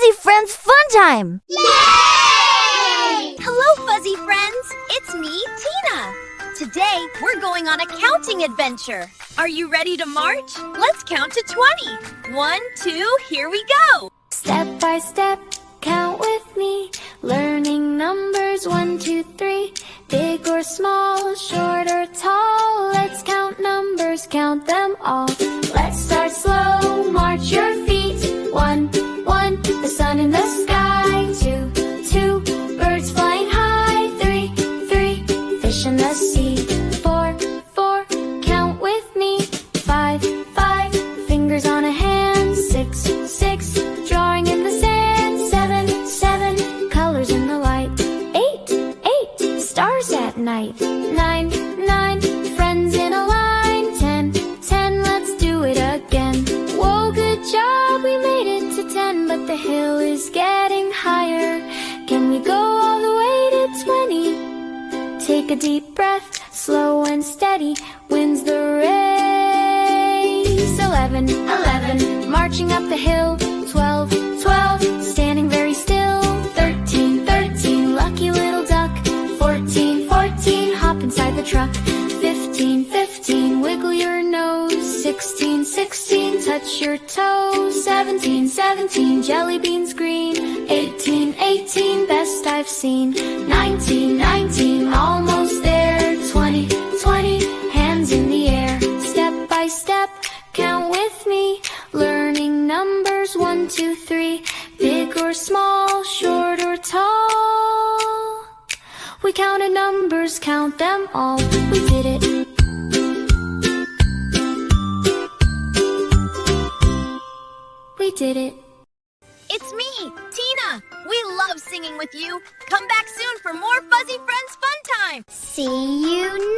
Fuzzy Friends Fun Time! Yay! Hello, Fuzzy Friends. It's me, Tina. Today, we're going on a counting adventure. Are you ready to march? Let's count to 20. 1, 2, here we go. Step by step, count with me. Learning numbers 1, 2, 3. Big or small, short or tall. Let's count numbers, count them all. Let's start slow, march your feet. 1, 1, the sun in the sky. 2, 2, birds flying high. 3, 3, fish in the sea. 4, 4, count with me. 5, 5, fingers on a hand. 6, 6, drawing in the sand. 7, 7, colors in the light. 8, 8, stars at night. 9, 9, friends in a line. 10, 10, let's do it again. Whoa, good job, we made it to 10, but the hill is getting higher. Can we go all the way to 20? Take a deep breath, slow and steady, wins the race. 11, 11, marching up the hill. 12, 12, standing very still. 13, 13, lucky little duck. 14, 14, hop inside the truck. 15, 15, wiggle your nose. 16, 16, touch your toes. 17, 17, jelly beans green. 18, 18, best I've seen. 19, 19, almost there. 20, 20, hands in the air. Step by step, count with me. Learning numbers 1, 2, 3. Big or small, short or tall. We counted numbers, count them all. We did it. We did it. It's me, Tina. We love singing with you. Come back soon for more Fuzzy Friends Fun Time. See you